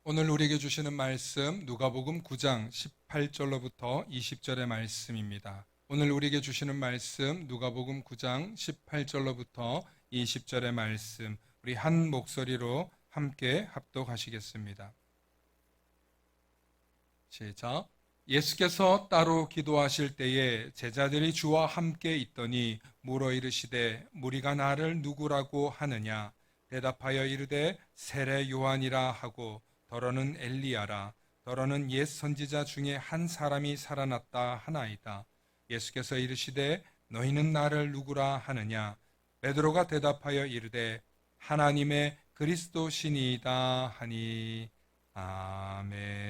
오늘 우리에게 주시는 말씀 누가복음 9장 18절로부터 20절의 말씀입니다. 오늘 우리에게 주시는 말씀 누가복음 9장 18절로부터 20절의 말씀 우리 한 목소리로 함께 합독하시겠습니다. 시작. 예수께서 따로 기도하실 때에 제자들이 주와 함께 있더니 물어 이르시되 무리가 나를 누구라고 하느냐? 대답하여 이르되 세례 요한이라 하고 더러는 엘리야라 더러는 옛 선지자 중에 한 사람이 살아났다 하나이다. 예수께서 이르시되 너희는 나를 누구라 하느냐? 베드로가 대답하여 이르되 하나님의 그리스도시니이다 하니. 아멘.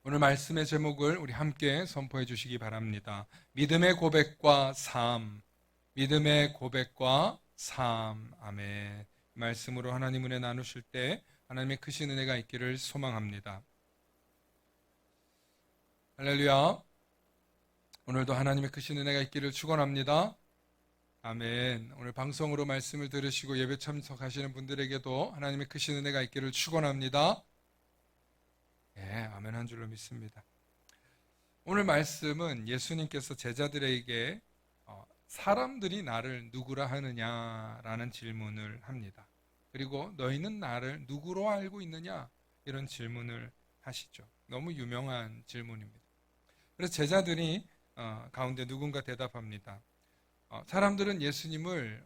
오늘 말씀의 제목을 우리 함께 선포해 주시기 바랍니다. 믿음의 고백과 삶. 믿음의 고백과 삶. 아멘. 말씀으로 하나님 은혜 나누실 때 하나님의 크신 은혜가 있기를 소망합니다. 할렐루야. 오늘도 하나님의 크신 은혜가 있기를 축원합니다. 아멘. 오늘 방송으로 말씀을 들으시고 예배 참석하시는 분들에게도 하나님의 크신 은혜가 있기를 축원합니다. 아멘 한 줄로 믿습니다. 오늘 말씀은 예수님께서 제자들에게 사람들이 나를 누구라 하느냐라는 질문을 합니다. 그리고 너희는 나를 누구로 알고 있느냐? 이런 질문을 하시죠. 너무 유명한 질문입니다. 그래서 제자들이 가운데 누군가 대답합니다. 사람들은 예수님을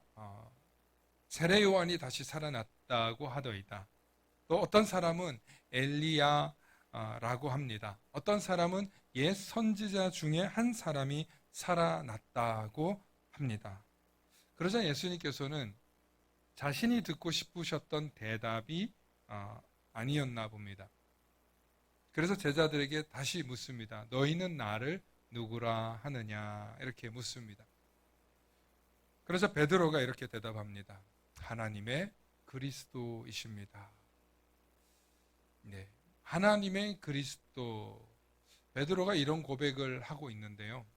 세례 요한이 다시 살아났다고 하더이다. 또 어떤 사람은 엘리야라고 합니다. 어떤 사람은 옛 선지자 중에 한 사람이 살아났다고 합니다. 그러자 예수님께서는 자신이 듣고 싶으셨던 대답이 아니었나 봅니다. 그래서 제자들에게 다시 묻습니다. 너희는 나를 누구라 하느냐? 이렇게 묻습니다. 그래서 베드로가 이렇게 대답합니다. 하나님의 그리스도이십니다. 네, 하나님의 그리스도. 베드로가 이런 고백을 하고 있는데요.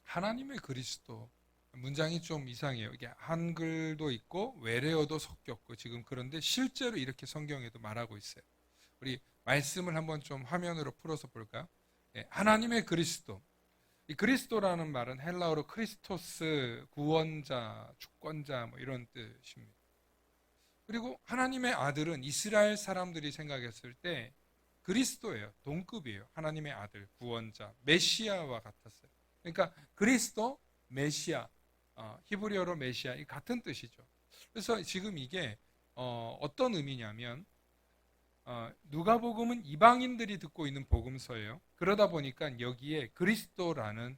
하나님의 그리스도. 문장이 좀 이상해요. 이게 한글도 있고 외래어도 섞였고 지금 그런데 실제로 이렇게 성경에도 말하고 있어요. 우리 말씀을 한번 좀 화면으로 풀어서 볼까요? 하나님의 그리스도. 이 그리스도라는 말은 헬라어로 크리스토스, 구원자, 주권자 뭐 이런 뜻입니다. 그리고 하나님의 아들은 이스라엘 사람들이 생각했을 때 그리스도예요. 동급이에요. 하나님의 아들, 구원자, 메시아와 같았어요. 그러니까 그리스도, 메시아, 히브리어로 메시아 이 같은 뜻이죠. 그래서 지금 이게 어떤 의미냐면 누가복음은 이방인들이 듣고 있는 복음서예요. 그러다 보니까 여기에 그리스도라는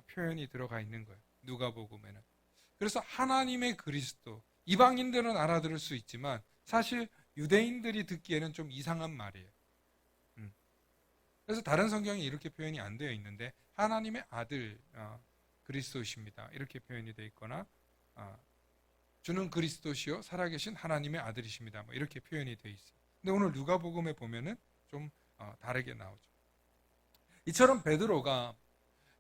표현이 들어가 있는 거예요. 누가복음에는. 그래서 하나님의 그리스도. 이방인들은 알아들을 수 있지만 사실 유대인들이 듣기에는 좀 이상한 말이에요. 그래서 다른 성경에 이렇게 표현이 안 되어 있는데 하나님의 아들 그리스도십니다. 이렇게 표현이 되어 있거나 주는 그리스도시요 살아계신 하나님의 아들이십니다. 뭐 이렇게 표현이 되어 있어요. 근데 오늘 누가복음에 보면은 좀 다르게 나오죠. 이처럼 베드로가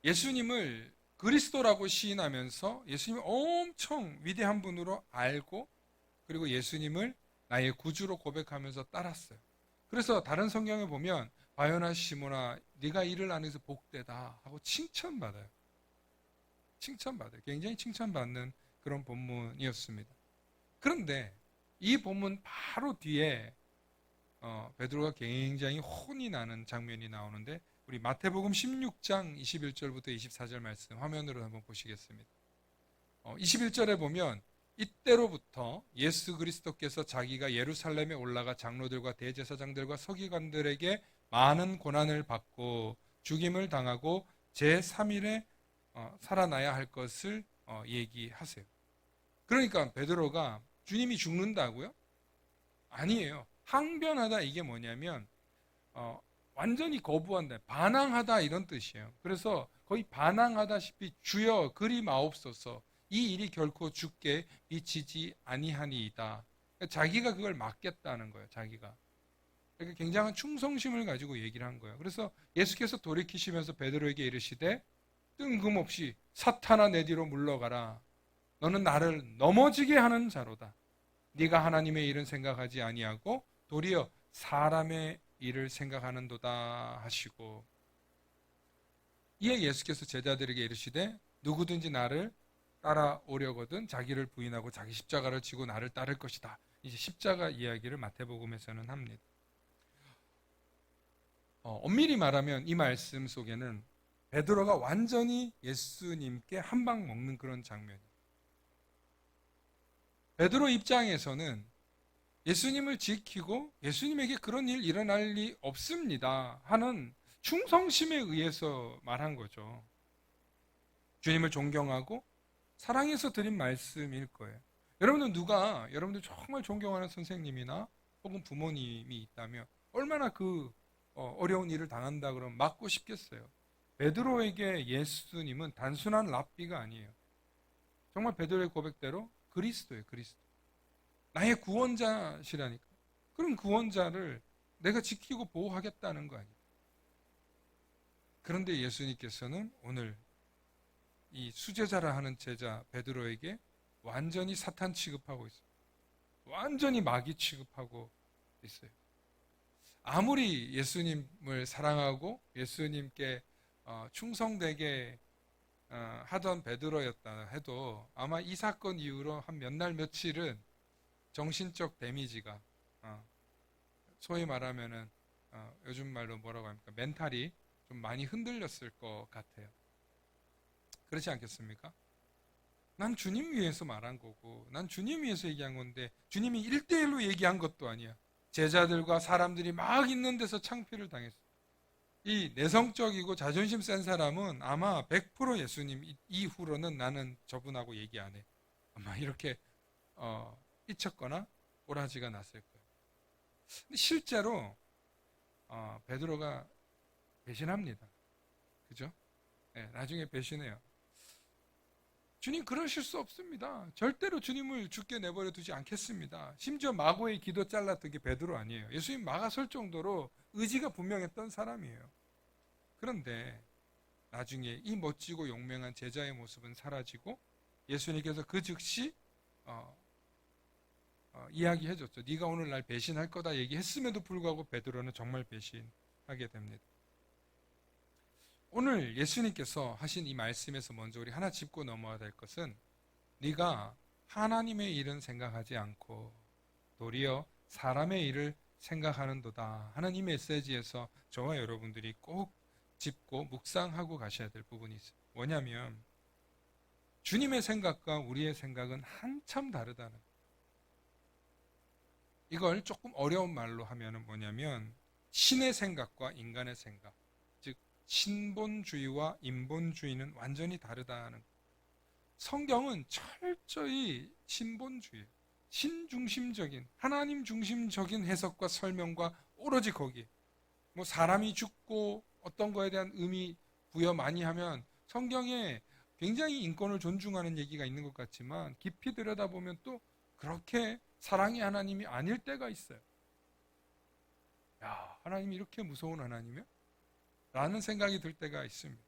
예수님을 그리스도라고 시인하면서 예수님을 엄청 위대한 분으로 알고 그리고 예수님을 나의 구주로 고백하면서 따랐어요. 그래서 다른 성경에 보면 바요나 시모나 네가 이를 안에서 복되다 하고 칭찬받아요. 칭찬받아요. 굉장히 칭찬받는 그런 본문이었습니다. 그런데 이 본문 바로 뒤에 베드로가 굉장히 혼이 나는 장면이 나오는데 우리 마태복음 16장 21절부터 24절 말씀 화면으로 한번 보시겠습니다. 21절에 보면 이때로부터 예수 그리스도께서 자기가 예루살렘에 올라가 장로들과 대제사장들과 서기관들에게 많은 고난을 받고 죽임을 당하고 제3일에 살아나야 할 것을 얘기하세요. 그러니까 베드로가 주님이 죽는다고요? 아니에요. 항변하다 이게 뭐냐면 완전히 거부한다, 반항하다 이런 뜻이에요. 그래서 거의 반항하다시피 주여 그리 마옵소서 이 일이 결코 죽게 미치지 아니하니이다. 자기가 그걸 막겠다는 거예요. 자기가. 그러니까 굉장한 충성심을 가지고 얘기를 한 거예요. 그래서 예수께서 돌이키시면서 베드로에게 이르시되 뜬금없이 사탄아 내 뒤로 물러가라. 너는 나를 넘어지게 하는 자로다. 네가 하나님의 일은 생각하지 아니하고 도리어 사람의 일을 생각하는도다 하시고, 이에 예수께서 제자들에게 이르시되 누구든지 나를 따라오려거든 자기를 부인하고 자기 십자가를 지고 나를 따를 것이다. 이제 십자가 이야기를 마태복음에서는 합니다. 엄밀히 말하면 이 말씀 속에는 베드로가 완전히 예수님께 한 방 먹는 그런 장면이에요. 베드로 입장에서는 예수님을 지키고 예수님에게 그런 일 일어날 리 없습니다 하는 충성심에 의해서 말한 거죠. 주님을 존경하고 사랑해서 드린 말씀일 거예요. 여러분들 정말 존경하는 선생님이나 혹은 부모님이 있다면 얼마나 그 어려운 일을 당한다 그러면 맞고 싶겠어요. 베드로에게 예수님은 단순한 랍비가 아니에요. 정말 베드로의 고백대로 그리스도예요. 그리스도. 나의 구원자시라니까. 그럼 구원자를 내가 지키고 보호하겠다는 거 아니에요. 그런데 예수님께서는 오늘 이 수제자라 하는 제자 베드로에게 완전히 사탄 취급하고 있어요. 완전히 마귀 취급하고 있어요. 아무리 예수님을 사랑하고 예수님께 충성되게 하던 베드로였다 해도 아마 이 사건 이후로 한 몇 날 며칠은 정신적 데미지가 소위 말하면은 요즘 말로 뭐라고 합니까? 멘탈이 좀 많이 흔들렸을 것 같아요. 그렇지 않겠습니까? 난 주님 위해서 말한 거고 난 주님 위해서 얘기한 건데 주님이 1대1로 얘기한 것도 아니야. 제자들과 사람들이 막 있는 데서 창피를 당했어. 이 내성적이고 자존심 센 사람은 아마 100% 예수님 이후로는 나는 저분하고 얘기 안 해. 아마 이렇게 삐쳤거나 꼬라지가 났을 거예요. 근데 실제로 베드로가 배신합니다. 그죠? 네, 나중에 배신해요. 주님 그러실 수 없습니다. 절대로 주님을 죽게 내버려 두지 않겠습니다. 심지어 마고의 기도 잘랐던 게 베드로 아니에요. 예수님 막아설 정도로 의지가 분명했던 사람이에요. 그런데 나중에 이 멋지고 용맹한 제자의 모습은 사라지고 예수님께서 그 즉시 이야기해줬죠. 네가 오늘 날 배신할 거다 얘기했음에도 불구하고 베드로는 정말 배신하게 됩니다. 오늘 예수님께서 하신 이 말씀에서 먼저 우리 하나 짚고 넘어야 될 것은 네가 하나님의 일은 생각하지 않고 도리어 사람의 일을 생각하는도다 하는 이 메시지에서 저와 여러분들이 꼭 짚고 묵상하고 가셔야 될 부분이 있어요. 뭐냐면 주님의 생각과 우리의 생각은 한참 다르다는 거예요. 이걸 조금 어려운 말로 하면 뭐냐면 신의 생각과 인간의 생각, 즉 신본주의와 인본주의는 완전히 다르다는 거예요. 성경은 철저히 신본주의, 신중심적인, 하나님 중심적인 해석과 설명과 오로지 거기. 뭐 사람이 죽고 어떤 거에 대한 의미 부여 많이 하면 성경에 굉장히 인권을 존중하는 얘기가 있는 것 같지만 깊이 들여다보면 또 그렇게 사랑의 하나님이 아닐 때가 있어요. 야, 하나님이 이렇게 무서운 하나님이야? 라는 생각이 들 때가 있습니다.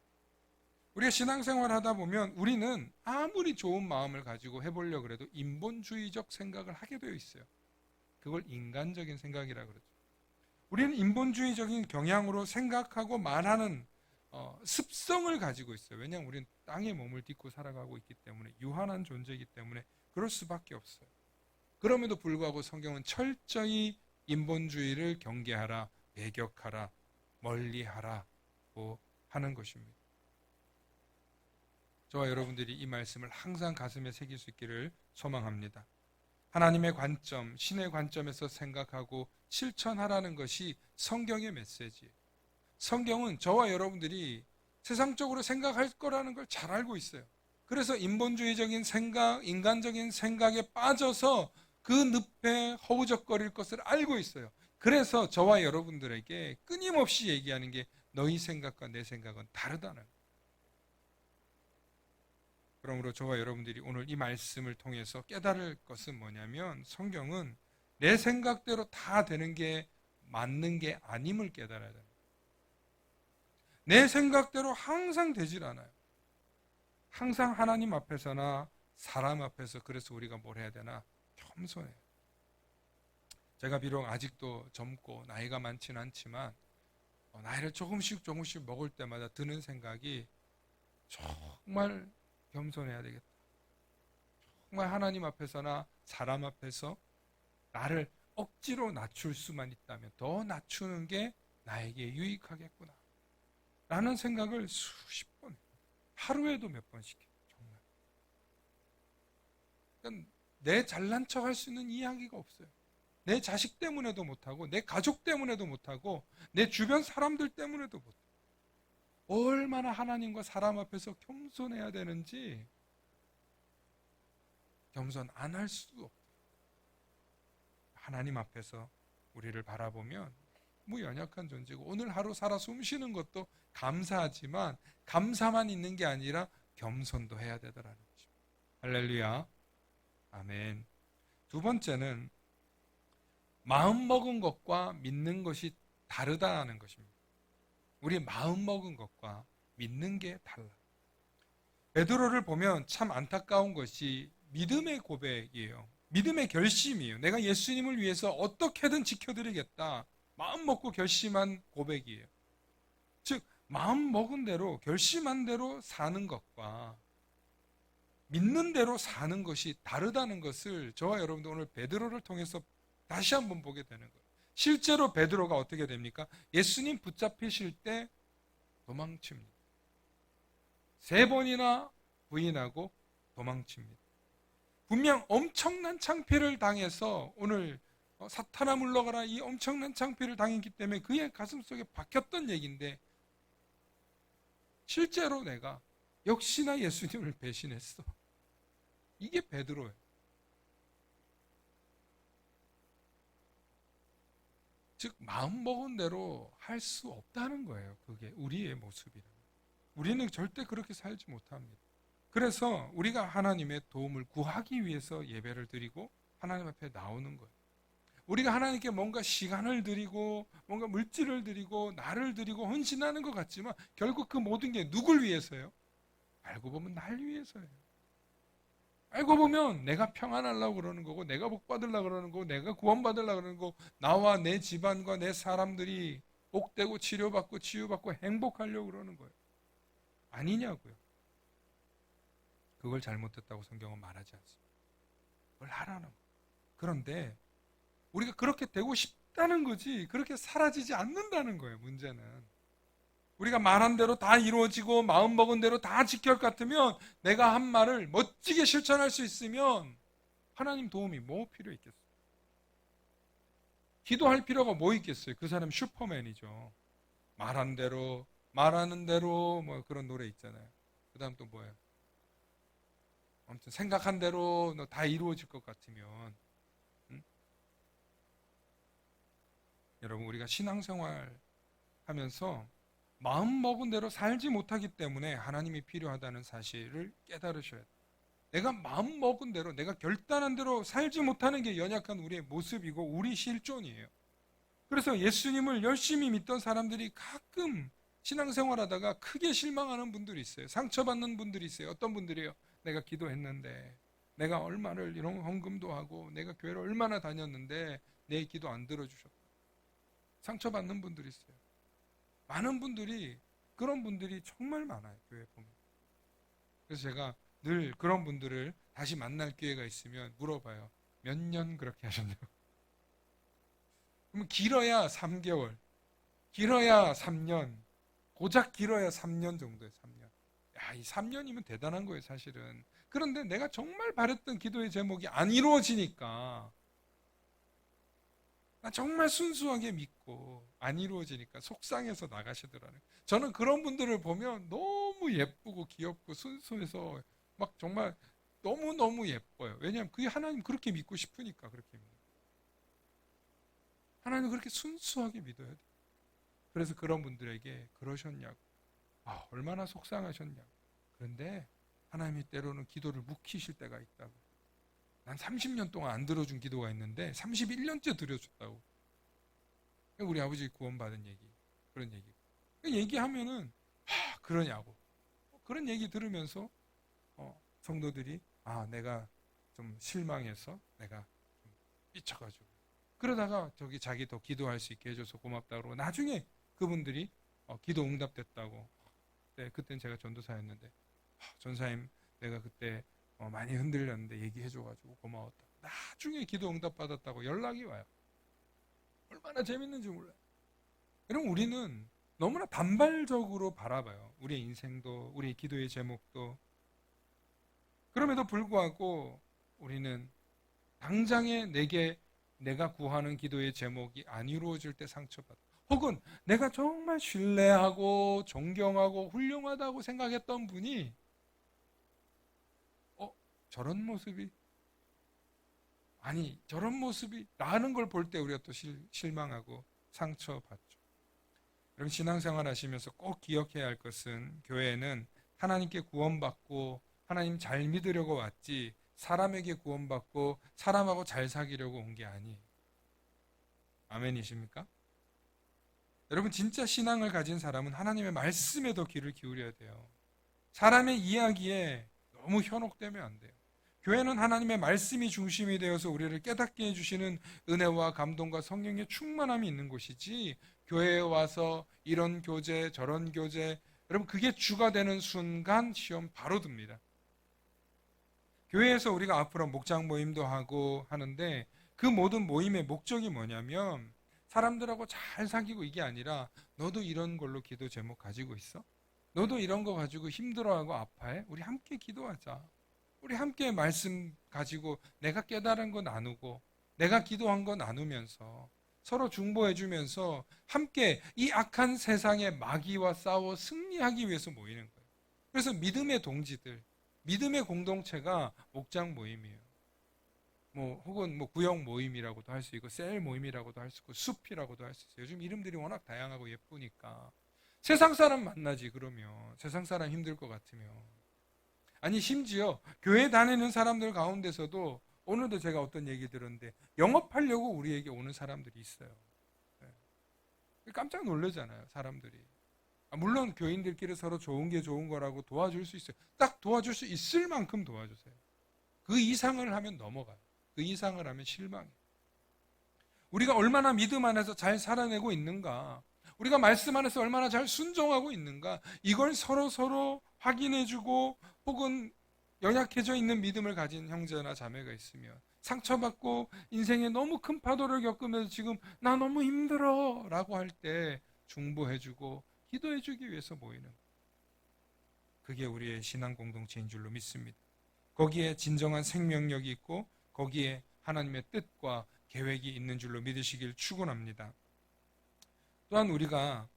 우리가 신앙생활 하다 보면 우리는 아무리 좋은 마음을 가지고 해보려고 해도 인본주의적 생각을 하게 되어 있어요. 그걸 인간적인 생각이라 그러죠. 우리는 인본주의적인 경향으로 생각하고 말하는 습성을 가지고 있어요. 왜냐하면 우리는 땅에 몸을 딛고 살아가고 있기 때문에 유한한 존재이기 때문에 그럴 수밖에 없어요. 그럼에도 불구하고 성경은 철저히 인본주의를 경계하라, 배격하라, 멀리하라고 하는 것입니다. 저와 여러분들이 이 말씀을 항상 가슴에 새길 수 있기를 소망합니다. 하나님의 관점, 신의 관점에서 생각하고 실천하라는 것이 성경의 메시지예요. 성경은 저와 여러분들이 세상적으로 생각할 거라는 걸 잘 알고 있어요. 그래서 인본주의적인 생각, 인간적인 생각에 빠져서 그 늪에 허우적거릴 것을 알고 있어요. 그래서 저와 여러분들에게 끊임없이 얘기하는 게 너희 생각과 내 생각은 다르다는 거예요. 그러므로 저와 여러분들이 오늘 이 말씀을 통해서 깨달을 것은 뭐냐면 성경은 내 생각대로 다 되는 게 맞는 게 아님을 깨달아야 됩니다. 내 생각대로 항상 되질 않아요. 항상 하나님 앞에서나 사람 앞에서 그래서 우리가 뭘 해야 되나? 겸손해요. 제가 비록 아직도 젊고 나이가 많지는 않지만 나이를 조금씩 조금씩 먹을 때마다 드는 생각이 정말 겸손해야 되겠다. 정말 하나님 앞에서나 사람 앞에서 나를 억지로 낮출 수만 있다면 더 낮추는 게 나에게 유익하겠구나 라는 생각을 수십 번, 하루에도 몇 번씩 해요. 정말. 그러니까 내 잘난 척 할 수 있는 이야기가 없어요. 내 자식 때문에도 못하고 내 가족 때문에도 못하고 내 주변 사람들 때문에도 못해요. 얼마나 하나님과 사람 앞에서 겸손해야 되는지 겸손 안 할 수도 없어요. 하나님 앞에서 우리를 바라보면 너무 연약한 존재고 오늘 하루 살아 숨 쉬는 것도 감사하지만 감사만 있는 게 아니라 겸손도 해야 되더라는 거죠. 할렐루야. 아멘. 두 번째는 마음 먹은 것과 믿는 것이 다르다는 것입니다. 우리 마음 먹은 것과 믿는 게 달라. 베드로를 보면 참 안타까운 것이 믿음의 고백이에요. 믿음의 결심이에요. 내가 예수님을 위해서 어떻게든 지켜드리겠다. 마음 먹고 결심한 고백이에요. 즉 마음 먹은 대로 결심한 대로 사는 것과 믿는 대로 사는 것이 다르다는 것을 저와 여러분도 오늘 베드로를 통해서 다시 한번 보게 되는 거예요. 실제로 베드로가 어떻게 됩니까? 예수님 붙잡히실 때 도망칩니다. 3번이나 부인하고 도망칩니다. 분명 엄청난 창피를 당해서 오늘 사탄아 물러가라 이 엄청난 창피를 당했기 때문에 그의 가슴속에 박혔던 얘기인데 실제로 내가 역시나 예수님을 배신했어. 이게 베드로예요. 즉 마음먹은 대로 할 수 없다는 거예요. 그게 우리의 모습이라. 우리는 절대 그렇게 살지 못합니다. 그래서 우리가 하나님의 도움을 구하기 위해서 예배를 드리고 하나님 앞에 나오는 거예요. 우리가 하나님께 뭔가 시간을 드리고 뭔가 물질을 드리고 나를 드리고 헌신하는 것 같지만 결국 그 모든 게 누굴 위해서요? 알고 보면 날 위해서예요. 알고 보면 내가 평안하려고 그러는 거고 내가 복받으려고 그러는 거고 내가 구원받으려고 그러는 거고 나와 내 집안과 내 사람들이 복되고 치료받고 치유받고 행복하려고 그러는 거예요. 아니냐고요. 그걸 잘못했다고 성경은 말하지 않습니다. 그걸 하라는 거예요. 그런데 우리가 그렇게 되고 싶다는 거지 그렇게 사라지지 않는다는 거예요. 문제는 우리가 말한 대로 다 이루어지고 마음먹은 대로 다 지킬 것 같으면 내가 한 말을 멋지게 실천할 수 있으면 하나님 도움이 뭐 필요 있겠어요? 기도할 필요가 뭐 있겠어요? 그 사람 슈퍼맨이죠. 말한 대로 말하는 대로 뭐 그런 노래 있잖아요. 그 다음 또 뭐예요? 아무튼 생각한 대로 다 이루어질 것 같으면 응? 여러분 우리가 신앙생활 하면서 마음 먹은 대로 살지 못하기 때문에 하나님이 필요하다는 사실을 깨달으셔야 돼요. 내가 마음 먹은 대로 내가 결단한 대로 살지 못하는 게 연약한 우리의 모습이고 우리 실존이에요. 그래서 예수님을 열심히 믿던 사람들이 가끔 신앙생활하다가 크게 실망하는 분들이 있어요. 상처받는 분들이 있어요. 어떤 분들이요? 내가 기도했는데 내가 얼마를 이런 헌금도 하고 내가 교회를 얼마나 다녔는데 내 기도 안 들어주셨다. 상처받는 분들이 있어요. 많은 분들이 그런 분들이 정말 많아요. 교회 보면. 그래서 제가 늘 그런 분들을 다시 만날 기회가 있으면 물어봐요. 몇 년 그렇게 하셨냐고. 그러면 길어야 3개월, 길어야 3년, 고작 길어야 3년 정도예요. 3년. 야, 이 3년이면 대단한 거예요, 사실은. 그런데 내가 정말 바랬던 기도의 제목이 안 이루어지니까 나 정말 순수하게 믿고 안 이루어지니까 속상해서 나가시더라고요. 저는 그런 분들을 보면 너무 예쁘고 귀엽고 순수해서 막 정말 너무너무 예뻐요. 왜냐하면 그게 하나님 그렇게 믿고 싶으니까 그렇게 믿는 거예요. 하나님 그렇게 순수하게 믿어야 돼요. 그래서 그런 분들에게 그러셨냐고. 아, 얼마나 속상하셨냐고. 그런데 하나님이 때로는 기도를 묵히실 때가 있다고. 난 30년 동안 안 들어준 기도가 있는데 31년째 드려줬다고. 우리 아버지 구원받은 얘기, 그런 얘기. 얘기하면은 그러냐고. 그런 얘기 들으면서 성도들이 내가 좀 실망해서 내가 좀 삐쳐가지고 그러다가 저기 자기 더 기도할 수 있게 해줘서 고맙다고 그러고 나중에 그분들이 기도 응답됐다고. 네, 그땐 제가 전도사였는데 전사님 내가 그때 많이 흔들렸는데 얘기해줘가지고 고마웠다. 나중에 기도 응답 받았다고 연락이 와요. 얼마나 재밌는지 몰라요. 여러분 우리는 너무나 단발적으로 바라봐요. 우리의 인생도 우리의 기도의 제목도. 그럼에도 불구하고 우리는 당장에 내가 구하는 기도의 제목이 안 이루어질 때 상처받아. 혹은 내가 정말 신뢰하고 존경하고 훌륭하다고 생각했던 분이 저런 모습이 아니 저런 모습이 라는 걸 볼 때 우리가 또 실망하고 상처받죠. 여러분 신앙생활 하시면서 꼭 기억해야 할 것은 교회에는 하나님께 구원받고 하나님 잘 믿으려고 왔지 사람에게 구원받고 사람하고 잘 사귀려고 온 게 아니에요. 아멘이십니까? 여러분 진짜 신앙을 가진 사람은 하나님의 말씀에 더 귀를 기울여야 돼요. 사람의 이야기에 너무 현혹되면 안 돼요. 교회는 하나님의 말씀이 중심이 되어서 우리를 깨닫게 해주시는 은혜와 감동과 성령의 충만함이 있는 곳이지 교회에 와서 이런 교제 저런 교제 여러분 그게 주가 되는 순간 시험 바로 듭니다. 교회에서 우리가 앞으로 목장 모임도 하고 하는데 그 모든 모임의 목적이 뭐냐면 사람들하고 잘 사귀고 이게 아니라 너도 이런 걸로 기도 제목 가지고 있어? 너도 이런 거 가지고 힘들어하고 아파해? 우리 함께 기도하자. 우리 함께 말씀 가지고 내가 깨달은 거 나누고 내가 기도한 거 나누면서 서로 중보해 주면서 함께 이 악한 세상의 마귀와 싸워 승리하기 위해서 모이는 거예요. 그래서 믿음의 동지들, 믿음의 공동체가 목장 모임이에요. 혹은 구역 모임이라고도 할 수 있고 셀 모임이라고도 할 수 있고 숲이라고도 할 수 있어요. 요즘 이름들이 워낙 다양하고 예쁘니까 세상 사람 만나지 그러면 세상 사람 힘들 것 같으면 아니 심지어 교회 다니는 사람들 가운데서도 오늘도 제가 어떤 얘기 들었는데 영업하려고 우리에게 오는 사람들이 있어요. 네. 깜짝 놀라잖아요 사람들이. 물론 교인들끼리 서로 좋은 게 좋은 거라고 도와줄 수 있어요. 딱 도와줄 수 있을 만큼 도와주세요. 그 이상을 하면 넘어가요. 그 이상을 하면 실망해요. 우리가 얼마나 믿음 안에서 잘 살아내고 있는가, 우리가 말씀 안에서 얼마나 잘 순종하고 있는가, 이걸 서로 확인해주고 혹은 연약해져 있는 믿음을 가진 형제나 자매가 있으면 상처받고 인생에 너무 큰 파도를 겪으면서 지금 나 너무 힘들어 라고 할 때 중보해주고 기도해주기 위해서 모이는 거예요. 그게 우리의 신앙 공동체인 줄로 믿습니다. 거기에 진정한 생명력이 있고 거기에 하나님의 뜻과 계획이 있는 줄로 믿으시길 축원합니다. 또한 우리가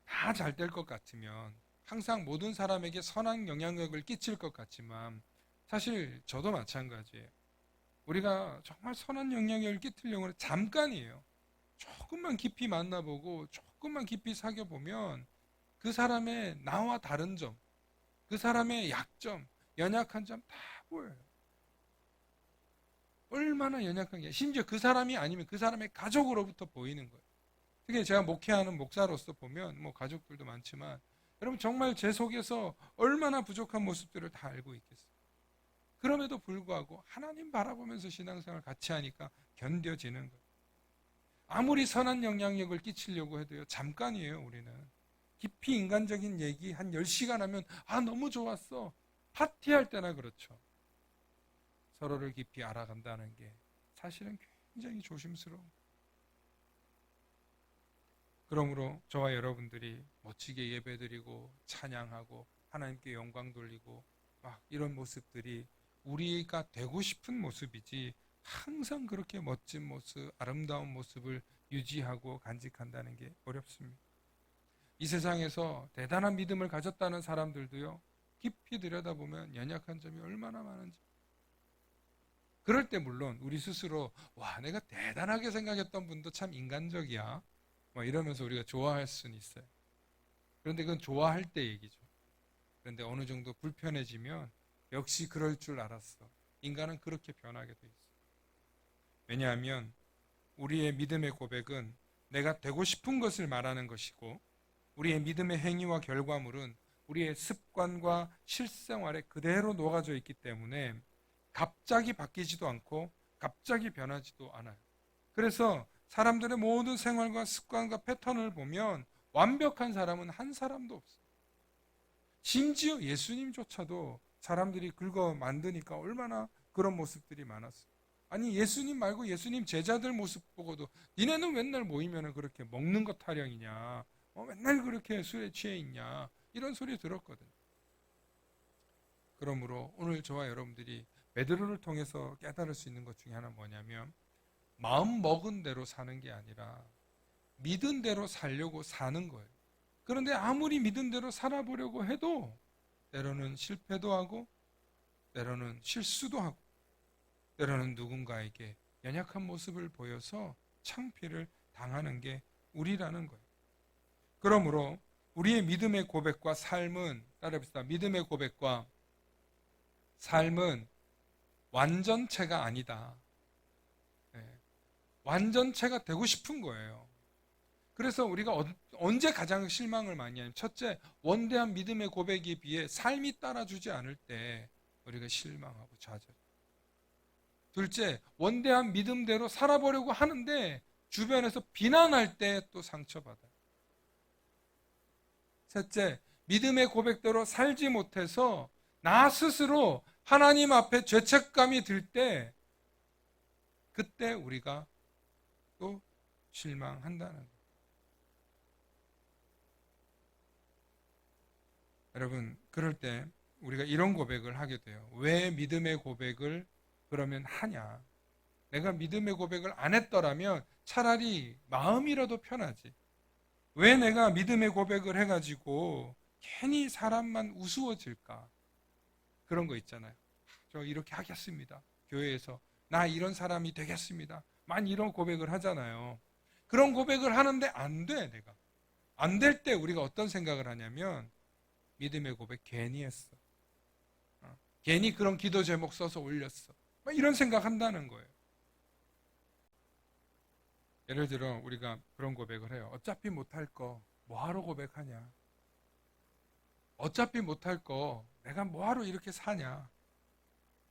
다 잘 될 것 같으면 항상 모든 사람에게 선한 영향력을 끼칠 것 같지만 사실 저도 마찬가지예요. 우리가 정말 선한 영향력을 끼치려고 하는 잠깐이에요. 조금만 깊이 만나보고 조금만 깊이 사귀어보면 그 사람의 나와 다른 점, 그 사람의 약점, 연약한 점 다 보여요. 얼마나 연약한 게 심지어 그 사람이 아니면 그 사람의 가족으로부터 보이는 거예요. 특히 제가 목회하는 목사로서 보면 가족들도 많지만 여러분 정말 제 속에서 얼마나 부족한 모습들을 다 알고 있겠어요. 그럼에도 불구하고 하나님 바라보면서 신앙생활 같이 하니까 견뎌지는 거예요. 아무리 선한 영향력을 끼치려고 해도요 잠깐이에요. 우리는 깊이 인간적인 얘기 한 10시간 하면 너무 좋았어. 파티할 때나 그렇죠. 서로를 깊이 알아간다는 게 사실은 굉장히 조심스러운 거예요. 그러므로 저와 여러분들이 멋지게 예배드리고 찬양하고 하나님께 영광 돌리고 막 이런 모습들이 우리가 되고 싶은 모습이지 항상 그렇게 멋진 모습, 아름다운 모습을 유지하고 간직한다는 게 어렵습니다. 이 세상에서 대단한 믿음을 가졌다는 사람들도요 깊이 들여다보면 연약한 점이 얼마나 많은지. 그럴 때 물론 우리 스스로 내가 대단하게 생각했던 분도 참 인간적이야 이러면서 우리가 좋아할 수는 있어요. 그런데 그건 좋아할 때 얘기죠. 그런데 어느 정도 불편해지면 역시 그럴 줄 알았어. 인간은 그렇게 변하게 돼 있어요. 왜냐하면 우리의 믿음의 고백은 내가 되고 싶은 것을 말하는 것이고 우리의 믿음의 행위와 결과물은 우리의 습관과 실생활에 그대로 녹아져 있기 때문에 갑자기 바뀌지도 않고 갑자기 변하지도 않아요. 그래서 사람들의 모든 생활과 습관과 패턴을 보면 완벽한 사람은 한 사람도 없어요. 심지어 예수님조차도 사람들이 긁어 만드니까 얼마나 그런 모습들이 많았어요. 아니 예수님 말고 예수님 제자들 모습 보고도 니네는 맨날 모이면 그렇게 먹는 것 타령이냐, 맨날 그렇게 술에 취해 있냐, 이런 소리 들었거든요. 그러므로 오늘 저와 여러분들이 베드로를 통해서 깨달을 수 있는 것 중에 하나는 뭐냐면, 마음 먹은 대로 사는 게 아니라 믿은 대로 살려고 사는 거예요. 그런데 아무리 믿은 대로 살아보려고 해도 때로는 실패도 하고 때로는 실수도 하고 때로는 누군가에게 연약한 모습을 보여서 창피를 당하는 게 우리라는 거예요. 그러므로 우리의 믿음의 고백과 삶은, 따라해봅시다. 믿음의 고백과 삶은 완전체가 아니다. 네. 완전체가 되고 싶은 거예요. 그래서 우리가 언제 가장 실망을 많이 하냐면, 첫째, 원대한 믿음의 고백에 비해 삶이 따라주지 않을 때 우리가 실망하고 좌절. 둘째, 원대한 믿음대로 살아보려고 하는데 주변에서 비난할 때 또 상처받아요. 셋째, 믿음의 고백대로 살지 못해서 나 스스로 하나님 앞에 죄책감이 들 때, 그때 우리가 또 실망한다는 거예요. 여러분, 그럴 때 우리가 이런 고백을 하게 돼요. 왜 믿음의 고백을 그러면 하냐? 내가 믿음의 고백을 안 했더라면 차라리 마음이라도 편하지. 왜 내가 믿음의 고백을 해가지고 괜히 사람만 우스워질까? 그런 거 있잖아요. 저 이렇게 하겠습니다. 교회에서 나 이런 사람이 되겠습니다. 만 이런 고백을 하잖아요. 그런 고백을 하는데 안 돼, 내가. 안 될 때 우리가 어떤 생각을 하냐면, 믿음의 고백 괜히 했어. 괜히 그런 기도 제목 써서 올렸어. 이런 생각한다는 거예요. 예를 들어 우리가 그런 고백을 해요. 어차피 못할 거 뭐하러 고백하냐. 어차피 못할 거 내가 뭐하러 이렇게 사냐.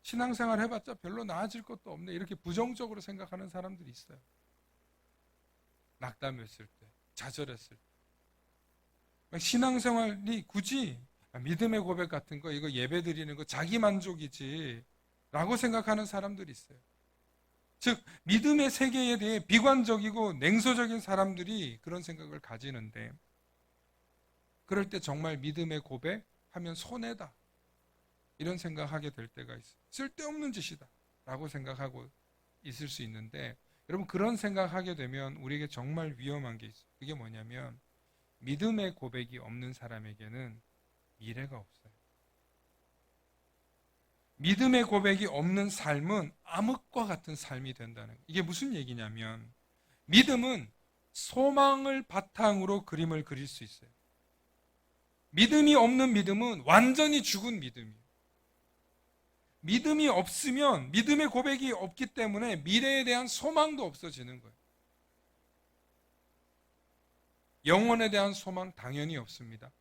신앙생활 해봤자 별로 나아질 것도 없네. 이렇게 부정적으로 생각하는 사람들이 있어요. 낙담했을 때, 좌절했을 때. 신앙생활이 굳이 믿음의 고백 같은 거, 이거 예배 드리는 거 자기 만족이지 라고 생각하는 사람들이 있어요. 즉 믿음의 세계에 대해 비관적이고 냉소적인 사람들이 그런 생각을 가지는데, 그럴 때 정말 믿음의 고백하면 손해다 이런 생각하게 될 때가 있어요. 쓸데없는 짓이다 라고 생각하고 있을 수 있는데, 여러분 그런 생각하게 되면 우리에게 정말 위험한 게 있어요. 그게 뭐냐면, 믿음의 고백이 없는 사람에게는 미래가 없어요. 믿음의 고백이 없는 삶은 암흑과 같은 삶이 된다는 거예요. 이게 무슨 얘기냐면, 믿음은 소망을 바탕으로 그림을 그릴 수 있어요. 믿음이 없는 믿음은 완전히 죽은 믿음이에요. 믿음이 없으면, 믿음의 고백이 없기 때문에 미래에 대한 소망도 없어지는 거예요. 영혼에 대한 소망 당연히 없습니다.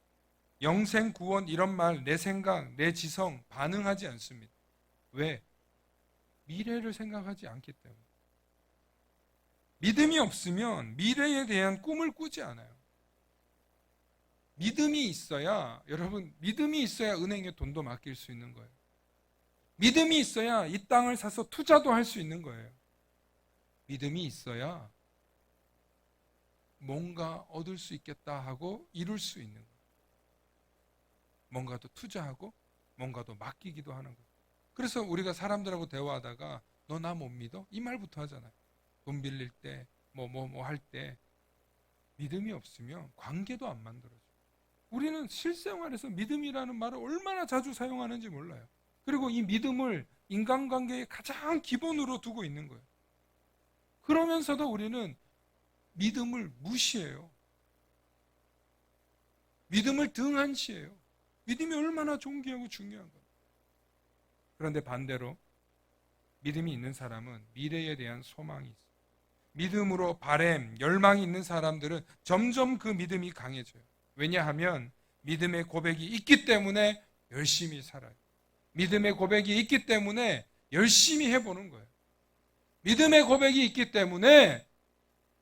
영생, 구원 이런 말 내 생각, 내 지성 반응하지 않습니다. 왜? 미래를 생각하지 않기 때문에. 믿음이 없으면 미래에 대한 꿈을 꾸지 않아요. 믿음이 있어야, 여러분, 믿음이 있어야 은행에 돈도 맡길 수 있는 거예요. 믿음이 있어야 이 땅을 사서 투자도 할 수 있는 거예요. 믿음이 있어야 뭔가 얻을 수 있겠다 하고 이룰 수 있는 거예요. 뭔가도 투자하고 뭔가도 맡기기도 하는 거예요. 그래서 우리가 사람들하고 대화하다가 너 나 못 믿어? 이 말부터 하잖아요. 돈 빌릴 때 뭐 할 때 믿음이 없으면 관계도 안 만들어져요. 우리는 실생활에서 믿음이라는 말을 얼마나 자주 사용하는지 몰라요. 그리고 이 믿음을 인간관계의 가장 기본으로 두고 있는 거예요. 그러면서도 우리는 믿음을 무시해요. 믿음을 등한시해요. 믿음이 얼마나 존귀하고 중요한 거예요. 그런데 반대로 믿음이 있는 사람은 미래에 대한 소망이 있어요. 믿음으로 바램, 열망이 있는 사람들은 점점 그 믿음이 강해져요. 왜냐하면 믿음의 고백이 있기 때문에 열심히 살아요. 믿음의 고백이 있기 때문에 열심히 해보는 거예요. 믿음의 고백이 있기 때문에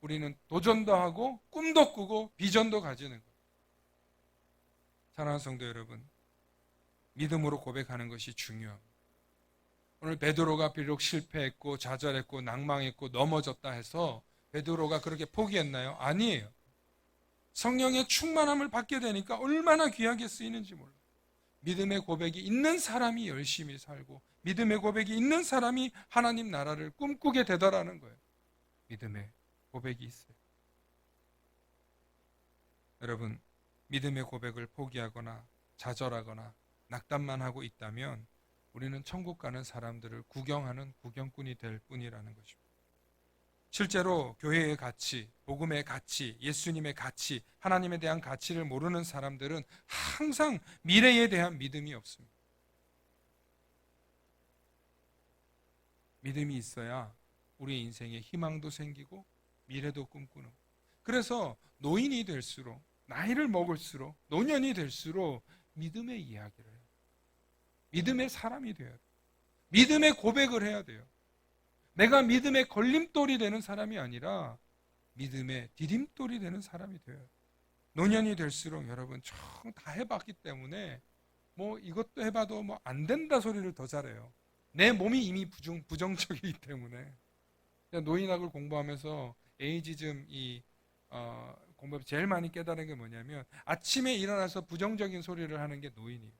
우리는 도전도 하고 꿈도 꾸고 비전도 가지는 거예요. 사랑하는 성도 여러분, 믿음으로 고백하는 것이 중요합니다. 오늘 베드로가 비록 실패했고 좌절했고 낭망했고 넘어졌다 해서 베드로가 그렇게 포기했나요? 아니에요. 성령의 충만함을 받게 되니까 얼마나 귀하게 쓰이는지 몰라요. 믿음의 고백이 있는 사람이 열심히 살고 믿음의 고백이 있는 사람이 하나님 나라를 꿈꾸게 되더라는 거예요. 믿음의 고백이 있어요. 여러분, 믿음의 고백을 포기하거나 좌절하거나 낙담만 하고 있다면 우리는 천국 가는 사람들을 구경하는 구경꾼이 될 뿐이라는 것입니다. 실제로 교회의 가치, 복음의 가치, 예수님의 가치, 하나님에 대한 가치를 모르는 사람들은 항상 미래에 대한 믿음이 없습니다. 믿음이 있어야 우리의 인생에 희망도 생기고 미래도 꿈꾸는. 그래서 노인이 될수록, 나이를 먹을수록, 노년이 될수록 믿음의 이야기를 해요. 믿음의 사람이 되어야 돼요. 믿음의 고백을 해야 돼요. 내가 믿음의 걸림돌이 되는 사람이 아니라 믿음의 디딤돌이 되는 사람이 되어요. 노년이 될수록 여러분 다 해봤기 때문에 뭐 이것도 해봐도 뭐 안 된다 소리를 더 잘해요. 내 몸이 이미 부정적이기 때문에. 노인학을 공부하면서 에이지즘 공부하면서 제일 많이 깨달은 게 뭐냐면 아침에 일어나서 부정적인 소리를 하는 게 노인이에요.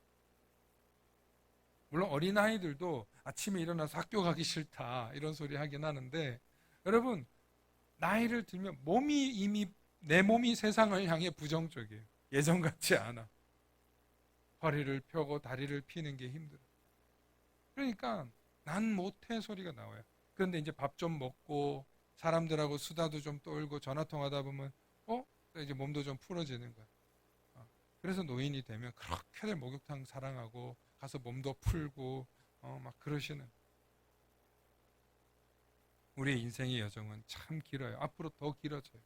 물론 어린아이들도 아침에 일어나서 학교 가기 싫다 이런 소리 하긴 하는데, 여러분 나이를 들면 내 몸이 세상을 향해 부정적이에요. 예전 같지 않아. 허리를 펴고 다리를 피는 게 힘들어. 그러니까 난 못해 소리가 나와요. 그런데 이제 밥 좀 먹고 사람들하고 수다도 좀 떨고 전화통화하다 보면 이제 몸도 좀 풀어지는 거야. 그래서 노인이 되면 그렇게들 목욕탕 사랑하고 가서 몸도 풀고 막 그러시는. 우리의 인생의 여정은 참 길어요. 앞으로 더 길어져요.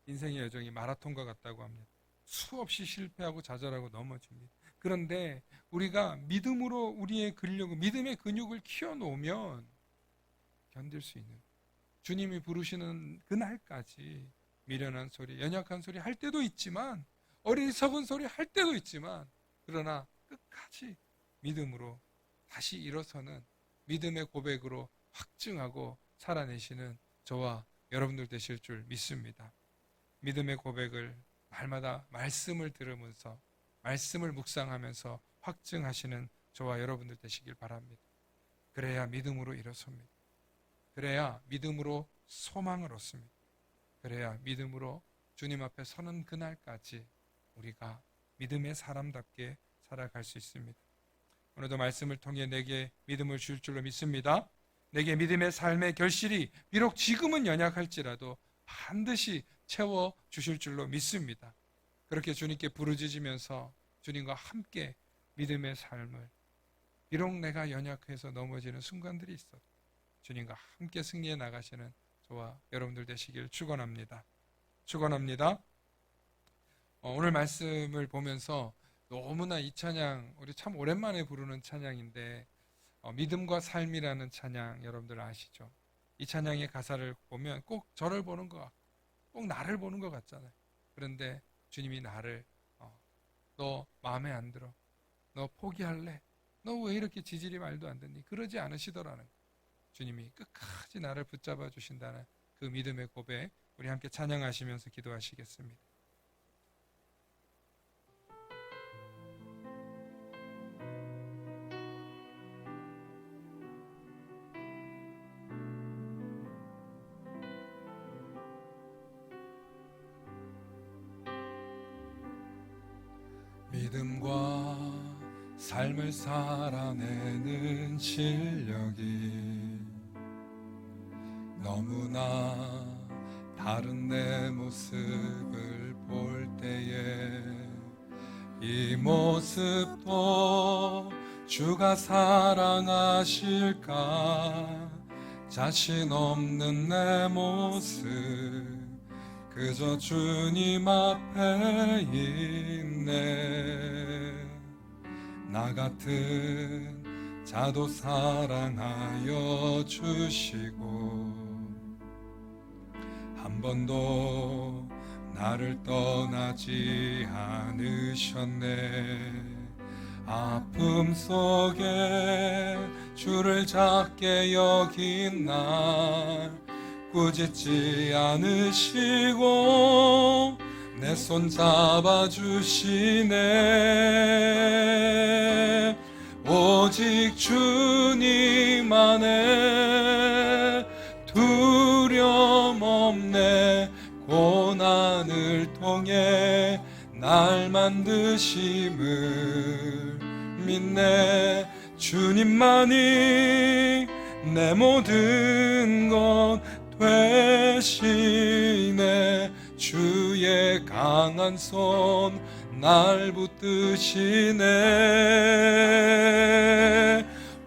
인생의 여정이 마라톤과 같다고 합니다. 수없이 실패하고 좌절하고 넘어집니다. 그런데 우리가 믿음으로 우리의 근력을, 믿음의 근육을 키워놓으면 견딜 수 있는, 주님이 부르시는 그날까지 미련한 소리, 연약한 소리 할 때도 있지만, 어리석은 소리 할 때도 있지만, 그러나 끝까지 믿음으로 다시 일어서는 믿음의 고백으로 확증하고 살아내시는 저와 여러분들 되실 줄 믿습니다. 믿음의 고백을 날마다 말씀을 들으면서, 말씀을 묵상하면서 확증하시는 저와 여러분들 되시길 바랍니다. 그래야 믿음으로 일어섭니다. 그래야 믿음으로 소망을 얻습니다. 그래야 믿음으로 주님 앞에 서는 그날까지 우리가 믿음의 사람답게 살아갈 수 있습니다. 오늘도 말씀을 통해 내게 믿음을 줄 줄로 믿습니다. 내게 믿음의 삶의 결실이 비록 지금은 연약할지라도 반드시 채워주실 줄로 믿습니다. 그렇게 주님께 부르짖으면서 주님과 함께 믿음의 삶을, 비록 내가 연약해서 넘어지는 순간들이 있어도 주님과 함께 승리해 나가시는 저와 여러분들 되시길 축원합니다. 축원합니다. 오늘 말씀을 보면서 너무나 이 찬양, 우리 참 오랜만에 부르는 찬양인데 믿음과 삶이라는 찬양 여러분들 아시죠? 이 찬양의 가사를 보면 꼭 저를 보는 것 같고 꼭 나를 보는 것 같잖아요. 그런데 주님이 나를 너 마음에 안 들어? 너 포기할래? 너 왜 이렇게 지질이 말도 안 듣니? 그러지 않으시더라는 거예요. 주님이 끝까지 나를 붙잡아 주신다는 그 믿음의 고백, 우리 함께 찬양하시면서 기도하시겠습니다. 믿음과 삶을 살아내는 실력이 너무나 다른 내 모습을 볼 때에 이 모습도 주가 사랑하실까? 자신 없는 내 모습 그저 주님 앞에 있네. 나 같은 자도 사랑하여 주시고 한 번도 나를 떠나지 않으셨네. 아픔 속에 주를 작게 여긴 날 꾸짖지 않으시고 내 손 잡아주시네. 오직 주님 안에 두려움 없네. 고난을 통해 날 만드심을 믿네. 주님만이 내 모든 것 되시네. 주의 강한 손 날 붙드시네.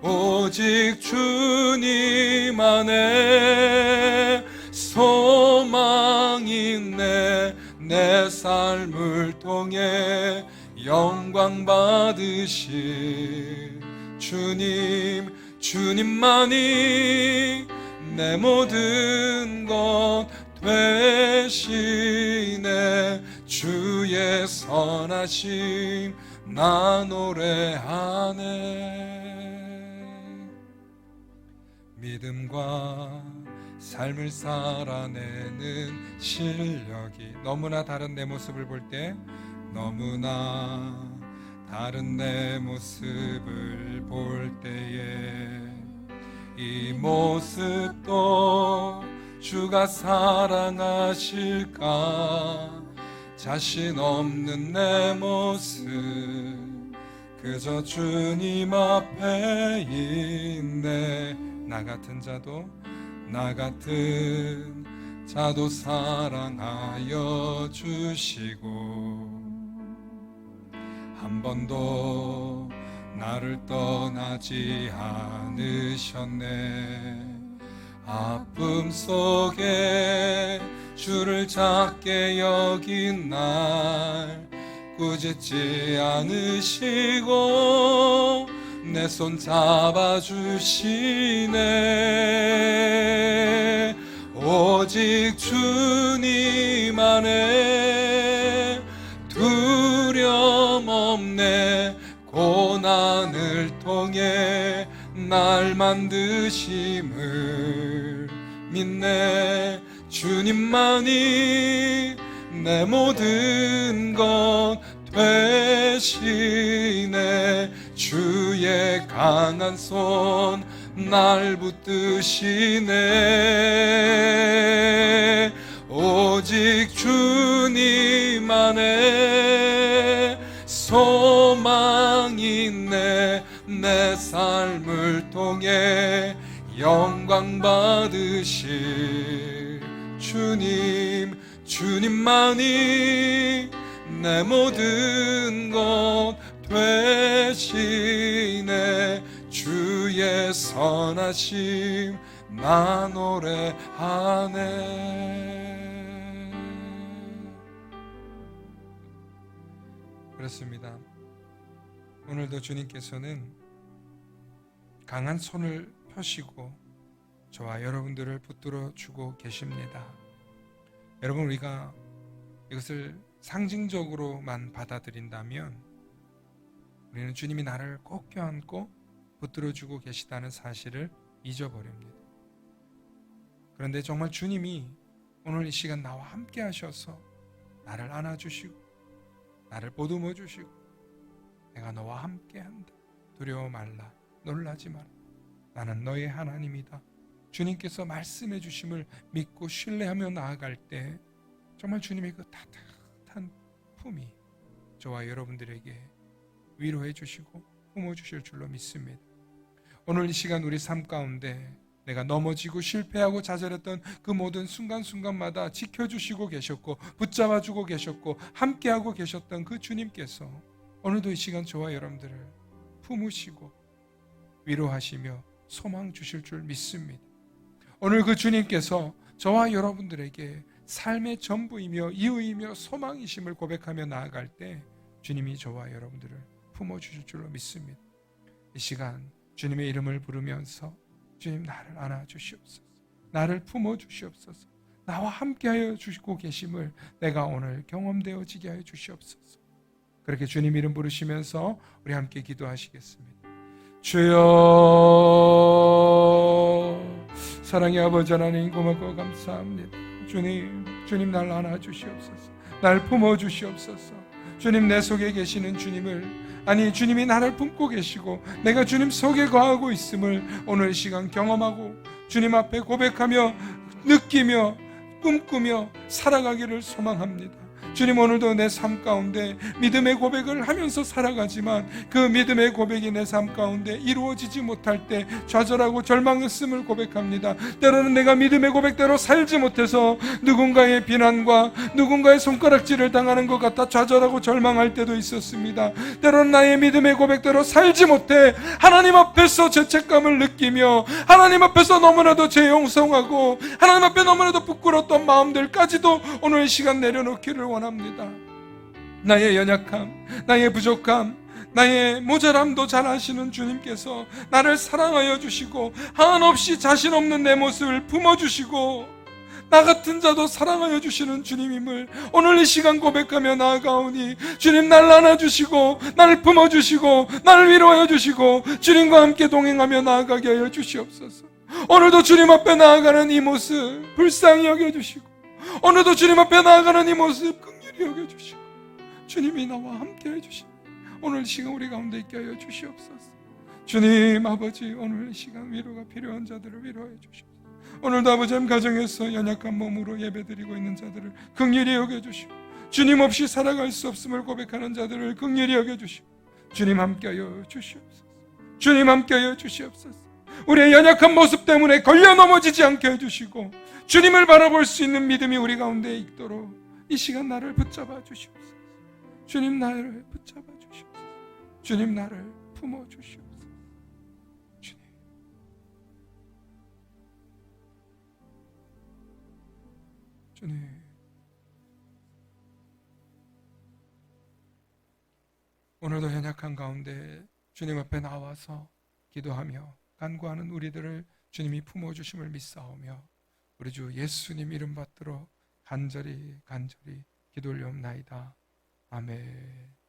오직 주님 안에 소망 있네. 내 삶을 통해 영광 받으실 주님만이 내 모든 것 되시네. 주의 선하심 나 노래하네. 믿음과 삶을 살아내는 실력이 너무나 다른 내 모습을 볼 때, 너무나 다른 내 모습을 볼 때에 이 모습도 주가 사랑하실까? 자신 없는 내 모습 그저 주님 앞에 있네. 나 같은 자도 사랑하여 주시고 한 번도 나를 떠나지 않으셨네. 아픔 속에 주를 작게 여긴 날 꾸짖지 않으시고 내 손 잡아주시네. 오직 주님 안에 두려움 없네. 고난을 통해 날 만드심을 믿네. 주님만이 내 모든 것 되시네. 주의 강한 손 날 붙드시네. 오직 주님 안에 소망 있네. 내 삶을 통해 영광 받으실 주님만이 내 모든 것 되시네. 주의 선하심 나 노래하네. 그렇습니다. 오늘도 주님께서는 강한 손을 펴시고 저와 여러분들을 붙들어 주고 계십니다. 여러분, 우리가 이것을 상징적으로만 받아들인다면 우리는 주님이 나를 꼭 껴안고 붙들어 주고 계시다는 사실을 잊어버립니다. 그런데 정말 주님이 오늘 이 시간 나와 함께 하셔서 나를 안아주시고 나를 보듬어 주시고 내가 너와 함께 한다. 두려워 말라. 놀라지 마라. 나는 너의 하나님이다. 주님께서 말씀해 주심을 믿고 신뢰하며 나아갈 때 정말 주님의 그 따뜻한 품이 저와 여러분들에게 위로해 주시고 품어 주실 줄로 믿습니다. 오늘 이 시간 우리 삶 가운데 내가 넘어지고 실패하고 좌절했던 그 모든 순간순간마다 지켜주시고 계셨고 붙잡아주고 계셨고 함께하고 계셨던 그 주님께서 오늘도 이 시간 저와 여러분들을 품으시고 위로하시며 소망 주실 줄 믿습니다. 오늘 그 주님께서 저와 여러분들에게 삶의 전부이며 이유이며 소망이심을 고백하며 나아갈 때 주님이 저와 여러분들을 품어주실 줄로 믿습니다. 이 시간 주님의 이름을 부르면서 주님 나를 안아주시옵소서. 나를 품어주시옵소서. 나와 함께하여 주시고 계심을 내가 오늘 경험되어지게 하여 주시옵소서. 그렇게 주님 이름 부르시면서 우리 함께 기도하시겠습니다. 주여, 사랑의 아버지 하나님 고맙고 감사합니다. 주님 날 안아주시옵소서. 날 품어주시옵소서. 주님 내 속에 계시는 주님을, 아니 주님이 나를 품고 계시고 내가 주님 속에 거하고 있음을 오늘 이 시간 경험하고 주님 앞에 고백하며 느끼며 꿈꾸며 살아가기를 소망합니다. 주님, 오늘도 내 삶 가운데 믿음의 고백을 하면서 살아가지만 그 믿음의 고백이 내 삶 가운데 이루어지지 못할 때 좌절하고 절망했음을 고백합니다. 때로는 내가 믿음의 고백대로 살지 못해서 누군가의 비난과 누군가의 손가락질을 당하는 것 같아 좌절하고 절망할 때도 있었습니다. 때로는 나의 믿음의 고백대로 살지 못해 하나님 앞에서 죄책감을 느끼며 하나님 앞에서 너무나도 죄용성하고 하나님 앞에 너무나도 부끄러웠던 마음들까지도 오늘 이 시간 내려놓기를 원합니다. 나의 연약함, 나의 부족함, 나의 모자람도 잘 아시는 주님께서 나를 사랑하여 주시고 한없이 자신 없는 내 모습을 품어주시고 나 같은 자도 사랑하여 주시는 주님임을 오늘 이 시간 고백하며 나아가오니 주님 날 안아주시고 나를 품어주시고 나를 위로하여 주시고 주님과 함께 동행하며 나아가게 하여 주시옵소서. 오늘도 주님 앞에 나아가는 이 모습 불쌍히 여겨주시고 오늘도 주님 앞에 나아가는 이 모습 긍휼히 여겨주시고 주님이 나와 함께 해주시고 오늘 이 시간 우리 가운데 있게 하여 주시옵소서. 주님 아버지, 오늘 이 시간 위로가 필요한 자들을 위로해 주시옵소서. 오늘도 아버지 가정에서 연약한 몸으로 예배드리고 있는 자들을 긍휼히 여겨주시고 주님 없이 살아갈 수 없음을 고백하는 자들을 긍휼히 여겨주시고 주님 함께하여 주시옵소서. 주님 함께하여 주시옵소서. 우리의 연약한 모습 때문에 걸려 넘어지지 않게 해주시고 주님을 바라볼 수 있는 믿음이 우리 가운데 있도록 이 시간 나를 붙잡아 주시옵소서. 주님 나를 붙잡아 주시옵소서. 주님 나를 품어 주시옵소서. 주님, 오늘도 연약한 가운데 주님 앞에 나와서 기도하며 간구하는 우리들을 주님이 품어주심을 믿사오며 우리 주 예수님 이름 받들어 간절히 기도 올려옵나이다. 아멘.